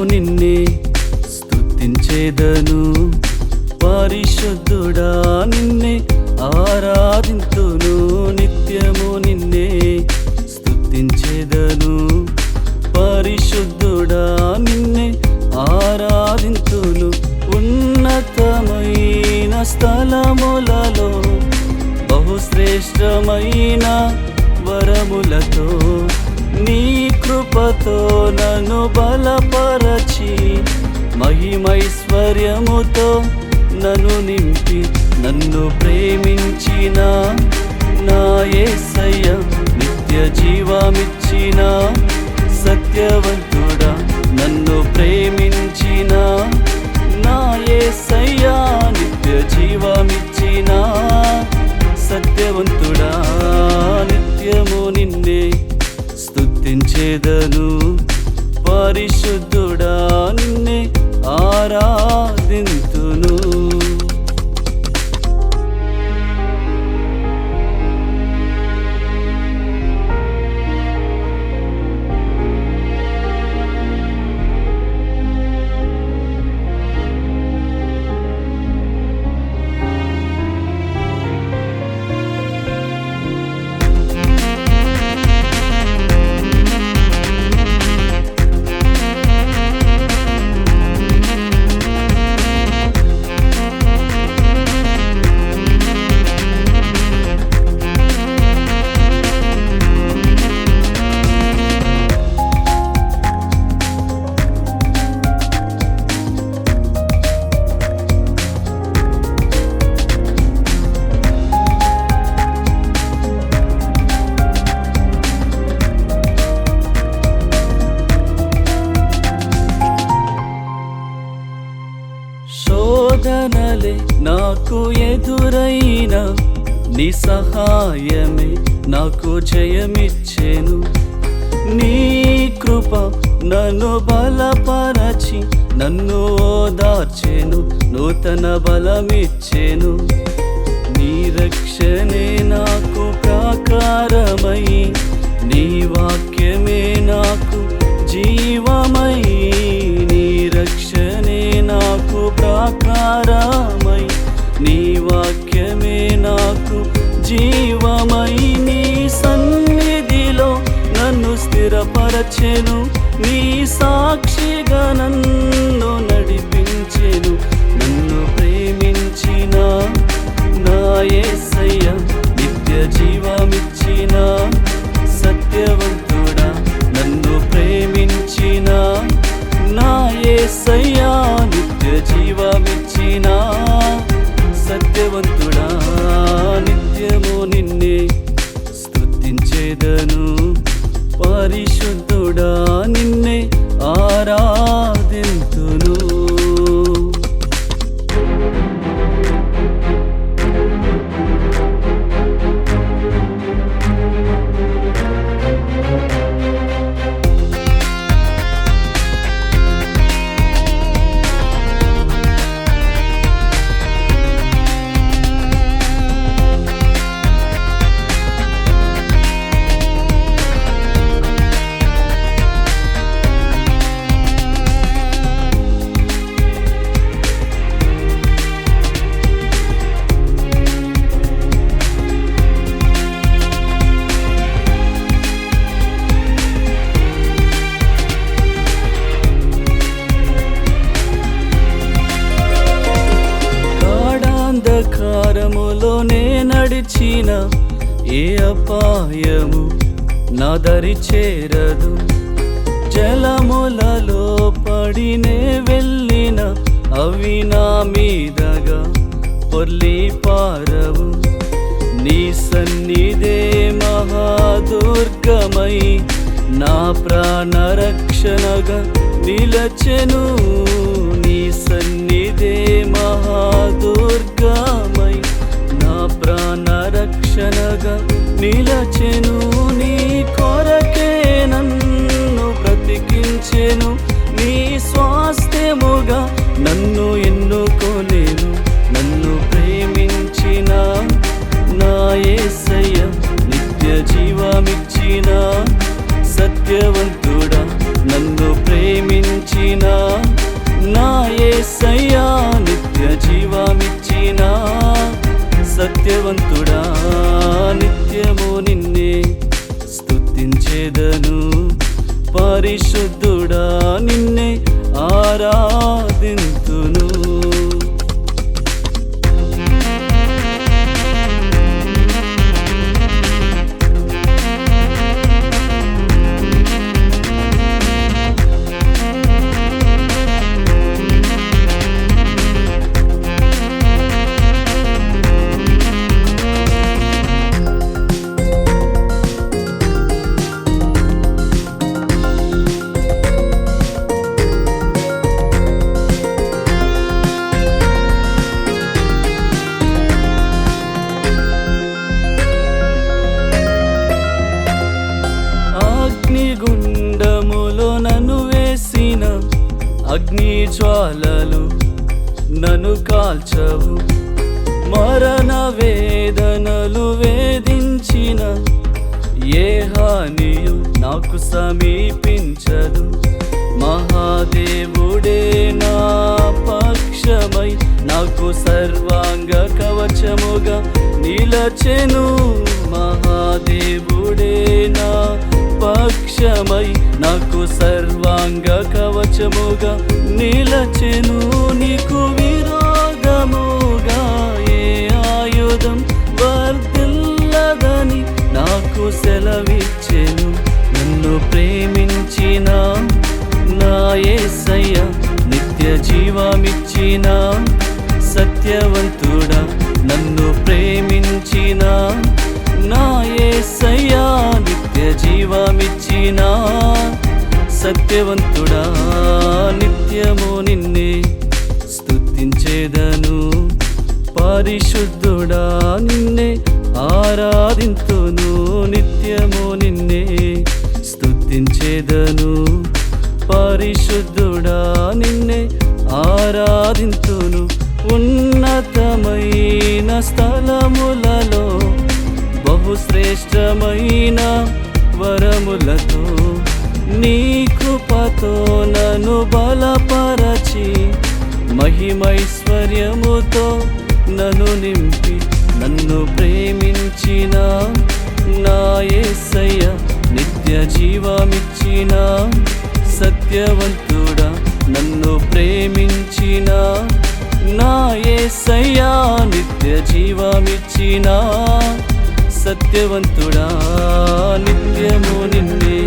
నిన్నే స్తుతించేదను, పరిశుద్ధుడా నిన్నే ఆరాధింతును. నిత్యము నిన్నే స్తుతించేదను, పరిశుద్ధుడా నిన్నే ఆరాధింతును. ఉన్నతమైన స్థలములలో బహుశ్రేష్టమైన వరములతో నీ కృపతో నన్ను బలపరచి, మహిమైశ్వర్యముతో నన్ను నింపి, నన్ను ప్రేమించిన నా యేసయ్య, నిత్య జీవమిచ్చిన సత్యవంతుడా, నన్ను ప్రేమించిన నా యేసయ్య, నిత్య జీవమిచ్చిన సత్యవంతుడా. నిత్యము నిన్నే స్తుతించేదను, పరిశుద్ధుడా నిన్నే ఆరాధింతును. శోధనలే నాకు ఎదురైన నీ సహాయమే నాకు జయమిచ్చెను. నీ కృప నన్ను బలపరచి, నన్ను ఓదార్చెను, నూతన బలమిచ్చెను. నీ రక్షణే నాకు ప్రాకారమై, నీ వాక్యమే నాకు జీవమై. నీ రక్షణే నాకు ప్రాకారమై, నీ వాక్యమే నాకు జీవమై. నీ సన్నిధిలో నన్ను స్థిరపరచెను, నీ సాక్షిగా నన్ను నడిపించెను. నన్ను ప్రేమించిన నా యేసయ్య, నిత్య జీవమిచ్చిన సత్యవంతుడా, నన్ను ప్రేమించిన నా యేసయ్య, నిత్య జీవమిచ్చిన సత్యవంతుడా. నిత్యము నిన్నే స్తుతించేదను, పరిశుద్ధుడా నిన్నే ఆరాధింతును. అంధకారములోనే నడిచిన ఏ అపాయము నా దరి చేరదు. జలములలో పడినే వెళ్ళిన అవి నా మీదగా పొర్లి పారవు. నీ సన్నిధే మహాదుర్గమై, నా ప్రాణ రక్షణగా నిలచెను. నీ సన్నిధే మహాదుర్గమై, నా ప్రాణ రక్షణగా నిలచెను. నీ కొరకే నన్ను బ్రతికించెను, నీ స్వాస్థ్యముగా నన్ను ఎన్నుకొనెను. నన్ను ప్రేమించిన నా యేసయ్య, నిత్య జీవమిచ్చిన సత్యవంతుడా, నన్ను ప్రేమించిన యేసయ్యా నిత్య జీవమిచ్చిన సత్యవంతుడా నిత్యము నిన్నే స్తుతించేదను పరిశుద్ధుడా నిన్నే ఆరాధింతును. అగ్నిగుండములో నన్ను వేసిన అగ్ని జ్వాలలు నన్ను కాల్చవు, మరణ వేదనలు వేధించిన ఏ హానియు నాకు సమీపించదు. మహాదేవుడే నా పక్షమై నాకు సర్వాంగ కవచముగా నిలచెను. మహాదేవుడే నా పక్షమై నాకు సర్వాంగ కవచముగా నిలచెను. నీకు విరోధముగా ఏ ఆయుధం వర్ధిల్లదని నాకు సెలవిచ్చెను. నన్ను ప్రేమించిన నా యేసయ్యా నిత్య జీవమిచ్చిన సత్యవంతుడా, నన్ను ప్రేమించిన నా యేసయ్యా నిత్య జీవమిచ్చిన సత్యవంతుడా నిత్యము నిన్నే స్తుతించేదను పరిశుద్ధుడా నిన్నే ఆరాధింతును. నిత్యము నిన్నే స్తుతించేదను పరిశుద్ధుడా నిన్నే ఆరాధింతును. ఉన్నతమైన స్థలములలో బహుశ్రేష్టమైన వరములతో నీ కృపతో నన్ను బలపరచి మహిమైశ్వర్యముతో నన్ను నింపి నన్ను ప్రేమించిన నా యేసయ్యా నిత్య జీవమిచ్చిన సత్యవంతుడా, నన్ను ప్రేమించిన నా యేసయ్యా నిత్య జీవమిచ్చిన సత్యవంతుడా నిత్యము నిన్నే